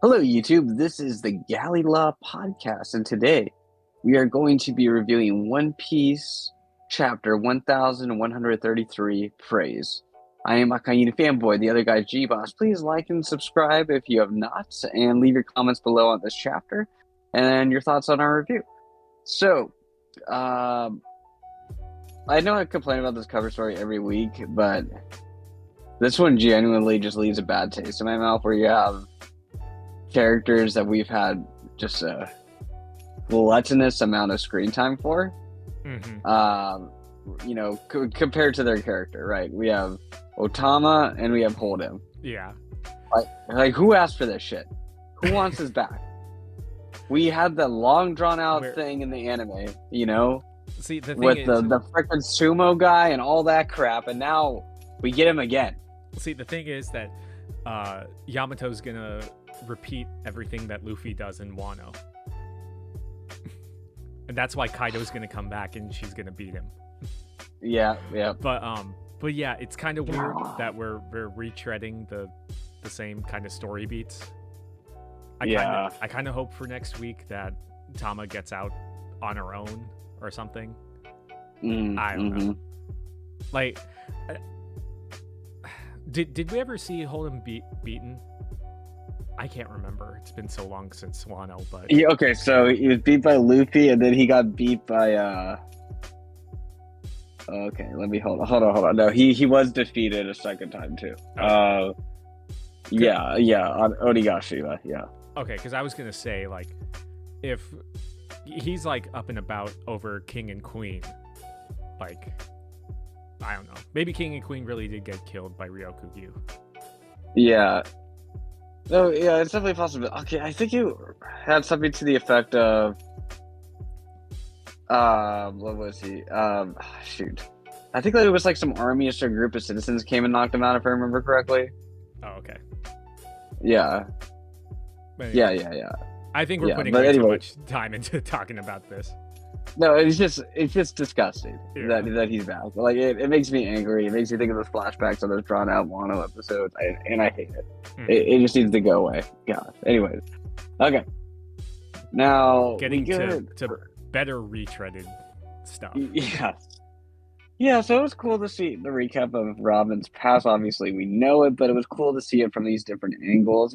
Hello, YouTube. This is the Galley La Podcast, and today we are going to be reviewing One Piece Chapter 1133, Praise. I am Akainu Fanboy, the other guy Geboss. Please like and subscribe if you have not, and leave your comments below on this chapter and your thoughts on our review. So, I know I complain about this cover story every week, but this one genuinely just leaves a bad taste in my mouth, where you have characters that we've had just a gluttonous amount of screen time for, compared to their character, right? We have Otama and we have Hold'em. Yeah. Like who asked for this shit? Who wants this back? We had the long drawn out thing in the anime, See, the thing with is, the freaking sumo guy and all that crap, and now we get him again. See, the thing is that Yamato's gonna repeat everything that Luffy does in Wano. And that's why Kaido's gonna come back and she's gonna beat him. Yeah. But yeah, it's kind of weird that we're retreading the same kind of story beats. I kind of hope for next week that Tama gets out on her own or something. I don't know. Like, did we ever see Hold'em beaten? I can't remember. It's been so long since Wano, but okay, so he was beat by Luffy, and then he got beat by Okay, let me hold on. No, he was defeated a second time too. On Onigashima. Yeah. Okay, because I was gonna say, like, if he's like up and about over King and Queen, like, I don't know. Maybe King and Queen really did get killed by Ryokugyu. Yeah. No, yeah, it's definitely possible. Okay, I think you had something to the effect of, what was he? Shoot. I think that it was like some army or some group of citizens came and knocked him out, if I remember correctly. Oh, okay. Yeah. Anyway, Yeah. I think we're putting way too much time into talking about this. No, it's just disgusting that he's back. Like, it makes me angry. It makes me think of those flashbacks of those drawn out Wano episodes, and I hate it. It just needs to go away. Gosh. Anyways, okay. Now getting to better retreaded stuff. Yeah. So it was cool to see the recap of Robin's past. Obviously, we know it, but it was cool to see it from these different angles.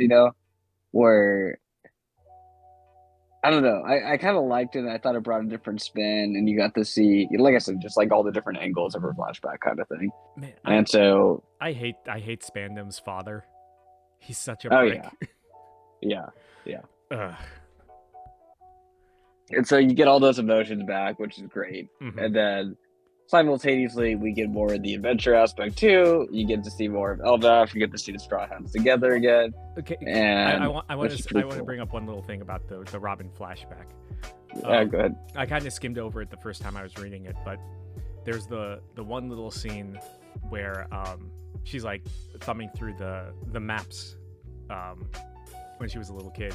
Where, I don't know. I kind of liked it. I thought it brought a different spin, and you got to see, like I said, just like all the different angles of her flashback kind of thing. Man, I hate Spandam's father. He's such a prick. Yeah. Ugh. And so you get all those emotions back, which is great. And then simultaneously, we get more of the adventure aspect too. You get to see more of Elbaf. You get to see the Straw Hats together again. Okay, and I want to bring up one little thing about the Robin flashback. Yeah, go ahead. I kind of skimmed over it the first time I was reading it, but there's the one little scene where she's like thumbing through the maps when she was a little kid,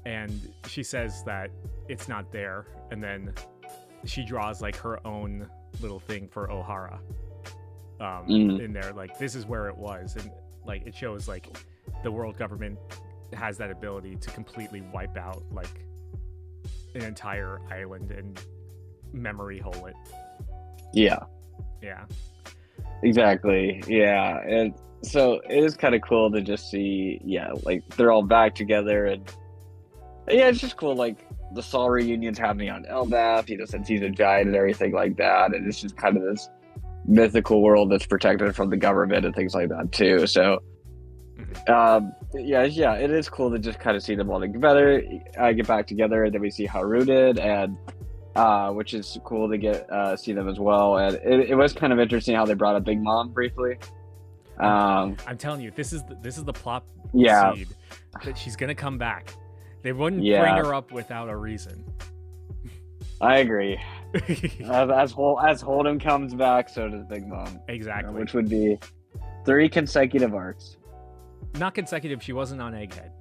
and she says that it's not there, and then she draws like her own little thing for Ohara in there, like, this is where it was, and like it shows like the world government has that ability to completely wipe out like an entire island and memory hole it. Yeah, exactly. Yeah, and so it is kind of cool to just see, like they're all back together, and it's just cool, like the Saul reunion's happening on Elbaf, since he's a giant and everything like that, and it's just kind of this mythical world that's protected from the government and things like that too. So, it is cool to just kind of see them all together, get back together, and then we see how rooted, and which is cool to get see them as well. And it was kind of interesting how they brought up Big Mom briefly. I'm telling you, this is the plot seed that she's gonna come back. They wouldn't bring her up without a reason. I agree. as Hold'em comes back, so does Big Mom. Exactly. Which would be 3 consecutive arcs. Not consecutive. She wasn't on Egghead.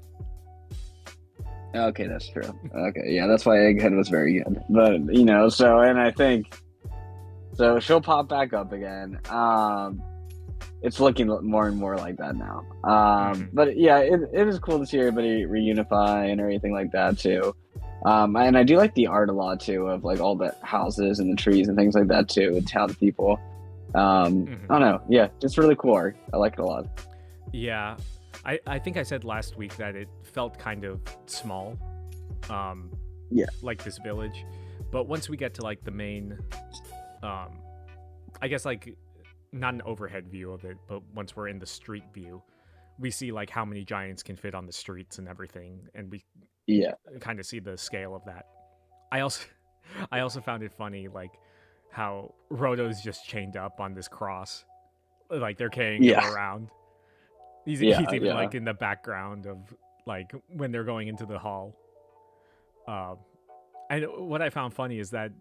Okay, that's true. Okay, yeah, that's why Egghead was very good. But and I think so. She'll pop back up again. it's looking more and more like that now. Mhm. But yeah, it is cool to see everybody reunify and everything like that too. And I do like the art a lot too, of like all the houses and the trees and things like that too, with townspeople. Mhm. I don't know. Yeah, it's really cool art. I like it a lot. Yeah, I think I said last week that it felt kind of small, um, Yeah. like this village, but once we get to like the main, um, I guess like not an overhead view of it, but once we're in the street view, we see like how many giants can fit on the streets and everything, and we Yeah. kind of see the scale of that. I also I also found it funny like how Roto's just chained up on this cross, like they're carrying him Yeah. around. He's Yeah. even Yeah. like in the background of like when they're going into the hall. Um, and what I found funny is that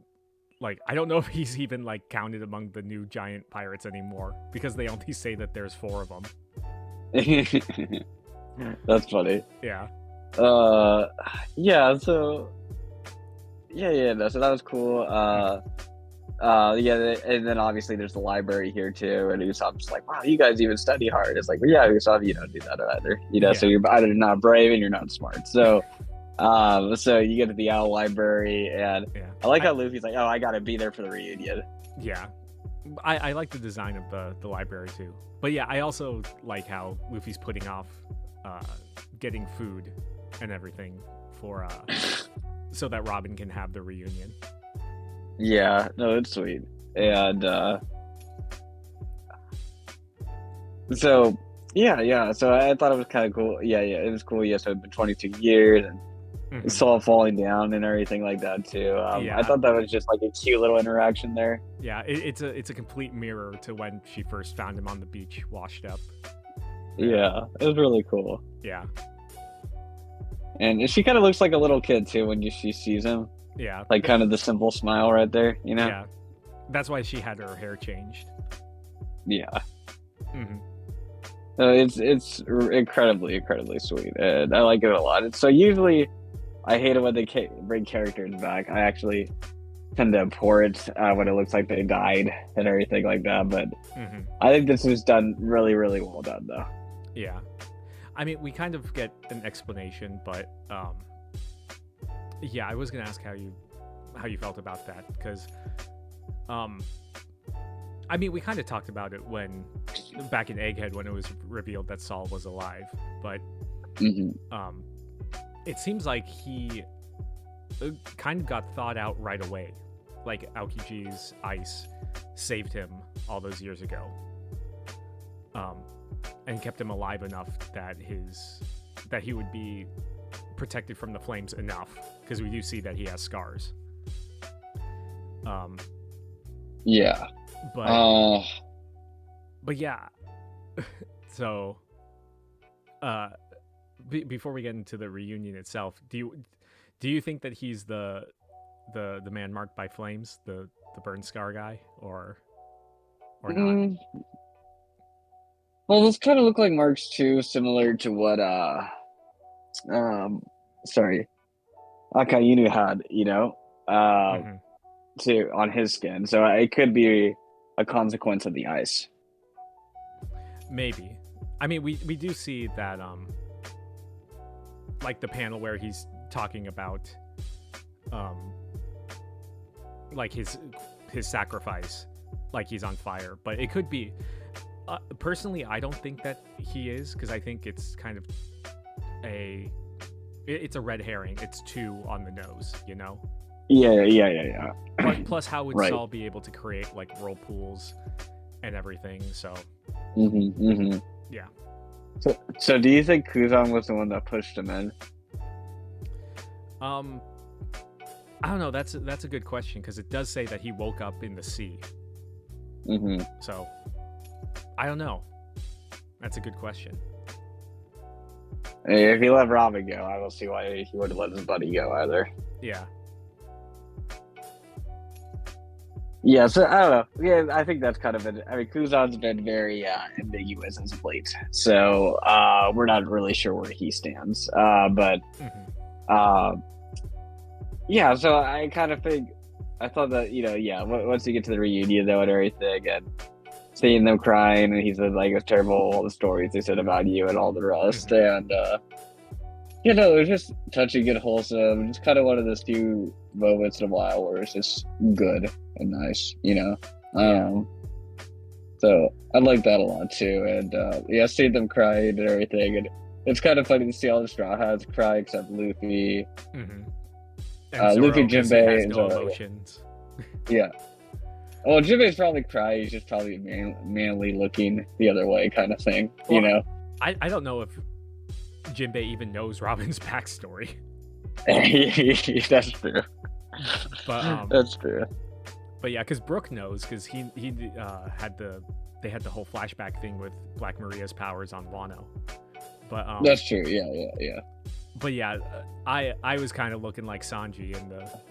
like I don't know if he's even like counted among the new giant pirates anymore because they only say that there's 4 of them. That's funny. Yeah. Uh, yeah. So yeah. No, so that was cool. Yeah, and then obviously there's the library here too, and Usopp's like, "Wow, you guys even study hard." It's like, well, yeah, Usopp, you don't do that either, So Yeah. you're either not brave and you're not smart. So you get to the owl library, and Yeah. I like how Luffy's like, "Oh, I gotta be there for the reunion." Yeah. I like the design of the library too. But yeah, I also like how Luffy's putting off uh, getting food and everything for so that Robin can have the reunion. Yeah, no, it's sweet, and so yeah. So I thought it was kind of cool. Yeah, it was cool. Yeah, so it's been 22 years, and Mhm. it's all falling down and everything like that too. I Yeah. thought that was just like a cute little interaction there. Yeah, it's a complete mirror to when she first found him on the beach, washed up. Yeah, it was really cool. Yeah, And she kind of looks like a little kid too when she sees him. yeah, Like kind of the simple smile right there, you know? yeah. That's why she had her hair changed. Yeah. Hmm. It's incredibly sweet, and I like it a lot. So usually, I hate it when they bring characters back. I actually tend to abhor it when it looks like they died and everything like that. But Hmm. I think this was done really well done, though. Yeah, I mean, we kind of get an explanation, but yeah, I was gonna ask how you felt about that because, I mean, we kind of talked about it when back in Egghead when it was revealed that Saul was alive, but Hmm. it seems like he kind of got thought out right away. Like Aokiji's ice saved him all those years ago, and kept him alive enough that he would be protected from the flames enough because we do see that he has scars. Yeah. But but yeah, so before we get into the reunion itself, do you think that he's the man marked by flames, the burn scar guy, or not? Mm, well, those kind of look like marks too, similar to what um, sorry, Akainu had, Hmm. to on his skin. So it could be a consequence of the ice. Maybe. I mean, we do see that like the panel where he's talking about like his sacrifice, like he's on fire, but it could be personally I don't think that he is, because I think it's kind of it's a red herring. It's too on the nose, Yeah. Plus how would Right. Saul be able to create like whirlpools and everything? So yeah. So do you think Kuzan was the one that pushed him in? I don't know. That's a good question, because it does say that he woke up in the sea. Mm-hmm. So I don't know. That's a good question. If he let Robin go, I don't see why he would have let his buddy go either. Yeah. Yeah, so I don't know. Yeah, I think that's kind of it. I mean, Kuzan's been very ambiguous as of late, so we're not really sure where he stands. But yeah, so I kind of think, I thought that, once you get to the reunion though and everything, and seeing them crying, and he said like it's terrible all the stories they said about you and all the rest, and you know, it was just touching and wholesome. Just kind of one of those few moments in a while where it's just good and nice, you know. So I like that a lot too, and yeah, seeing them crying and everything, and it's kind of funny to see all the Straw Hats cry except Luffy. Luffy, Jinbei, has no emotions. Yeah. Well, Jinbei's probably crying. He's just probably manly looking the other way, kind of thing. Well, you know. I don't know if Jinbei even knows Robin's backstory. That's true. But that's true. But yeah, because Brook knows, because he had the whole flashback thing with Black Maria's powers on Wano. But that's true. Yeah. But yeah, I was kind of looking like Sanji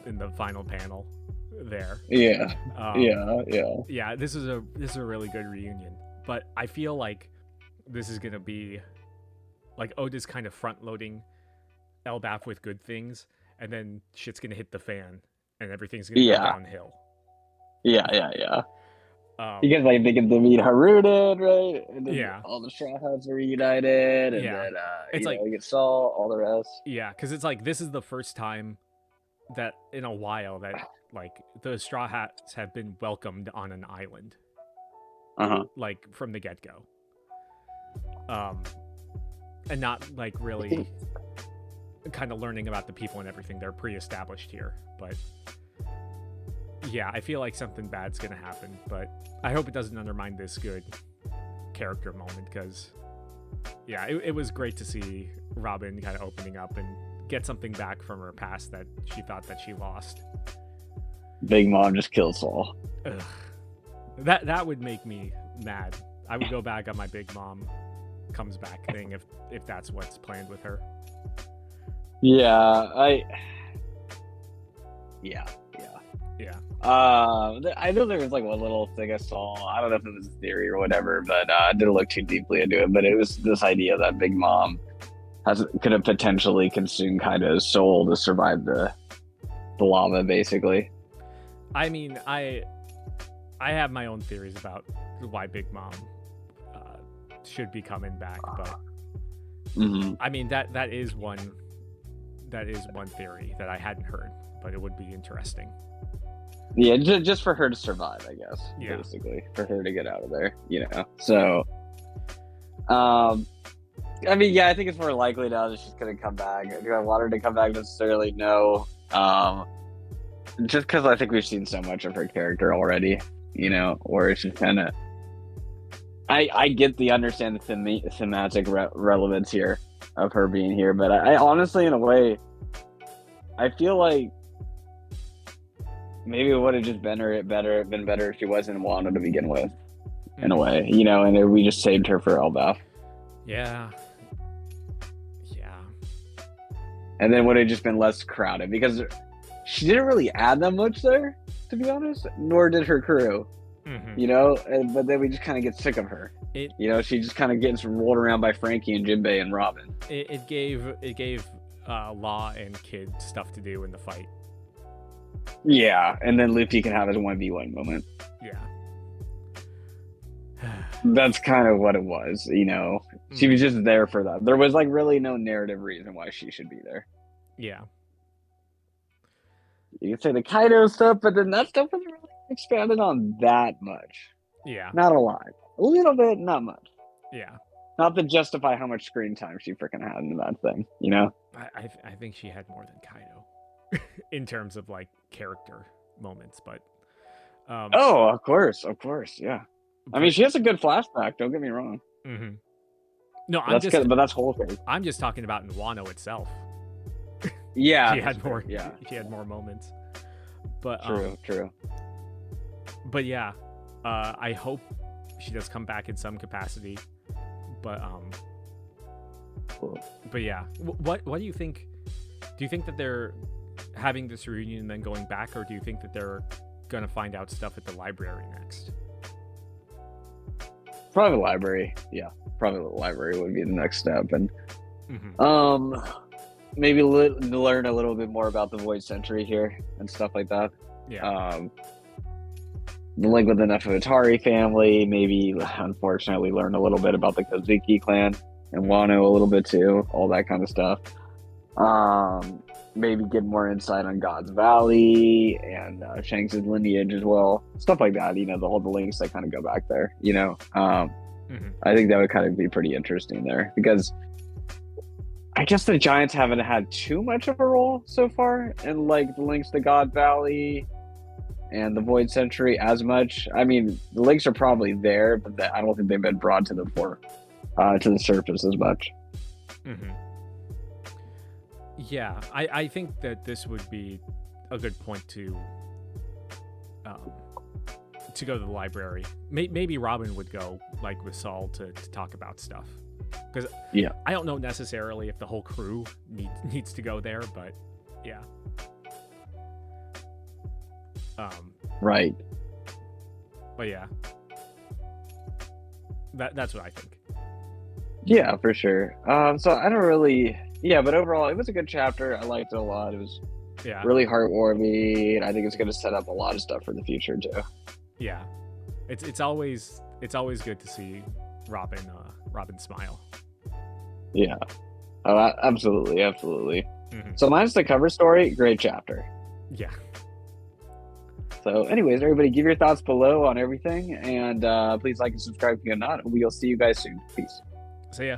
in the final panel there. Yeah. Yeah. This is a really good reunion, but I feel like this is gonna be like Oda's kind of front loading Elbaf with good things, and then shit's gonna hit the fan, and everything's gonna go downhill. Yeah. Because like they get to meet Haruden, right? And then all the Straw Hats are reunited, and then it's like we get Saul, all the rest. Yeah, because it's like this is the first time that in a while that like the Straw Hats have been welcomed on an island, like from the get-go, and not like really kind of learning about the people and everything. They're pre-established here, but. Yeah, I feel like something bad's gonna happen, but I hope it doesn't undermine this good character moment, because yeah, it was great to see Robin kind of opening up and get something back from her past that she thought that she lost. Big Mom just killed Saul. Ugh. That would make me mad. I would go back on my Big Mom comes back thing if that's what's planned with her. Yeah. I know there was like one little thing I saw. I don't know if it was a theory or whatever, but I didn't look too deeply into it. But it was this idea that Big Mom could have potentially consumed Kaido's soul to survive the lava, basically. I mean, I have my own theories about why Big Mom should be coming back, but I mean that is one theory that I hadn't heard, but it would be interesting. Yeah, just for her to survive, I guess. Yeah. Basically, for her to get out of there, you know. So, I mean, yeah, I think it's more likely now that she's gonna come back. Do I want her to come back necessarily? No. Just because I think we've seen so much of her character already, you know, where it's just kind of. I get understand the thematic relevance here of her being here, but I honestly, in a way, I feel like. Maybe it would have just been better if she wasn't in Wano to begin with, in a way, you know, and we just saved her for Elbaf. Yeah. And then would have just been less crowded, because she didn't really add that much there, to be honest, nor did her crew, you know, but then we just kind of get sick of her. You know, she just kind of gets rolled around by Frankie and Jinbei and Robin. It gave Law and Kid stuff to do in the fight. Yeah, and then Luffy can have his 1v1 moment. Yeah. That's kind of what it was, you know. She was just there for that. There was like really no narrative reason why she should be there. Yeah. You could say the Kaido stuff, but then that stuff wasn't really expanded on that much. Yeah. Not a lot. A little bit, not much. Yeah. Not to justify how much screen time she freaking had in that thing, you know? I think she had more than Kaido. In terms of like character moments, but of course, yeah. I mean, she has a good flashback. Don't get me wrong. No, but that's whole thing. I'm just talking about in Wano itself. Yeah, she had more. Yeah, she had more moments. But true. But yeah, I hope she does come back in some capacity. But cool. But yeah, what do you think? Do you think that they're having this reunion and then going back, or do you think that they're gonna find out stuff at the library next? Probably the library. Yeah, probably the library would be the next step, and maybe learn a little bit more about the Void Century here and stuff like that. Yeah. the link with the Nefertari family. Maybe, unfortunately, learn a little bit about the Kozuki clan and Wano a little bit too. All that kind of stuff. Maybe get more insight on God's Valley and Shanks' lineage as well. Stuff like that. All the links that kind of go back there. I think that would kind of be pretty interesting there because I guess the Giants haven't had too much of a role so far in like the links to God Valley and the Void Century as much. I mean, the links are probably there, but I don't think they've been brought to the to the surface as much. Mm-hmm. Yeah, I think that this would be a good point to go to the library. Maybe Robin would go like with Saul to talk about stuff. Because I don't know necessarily if the whole crew needs to go there, but yeah. Right. But yeah. That's what I think. Yeah, for sure. So I don't really... Yeah, but overall, it was a good chapter. I liked it a lot. It was really heartwarming. I think it's going to set up a lot of stuff for the future, too. Yeah. It's always good to see Robin smile. Yeah. Oh, absolutely. Mm-hmm. So mine's the cover story. Great chapter. Yeah. So anyways, everybody give your thoughts below on everything. And please like and subscribe if you're not. We'll see you guys soon. Peace. See ya.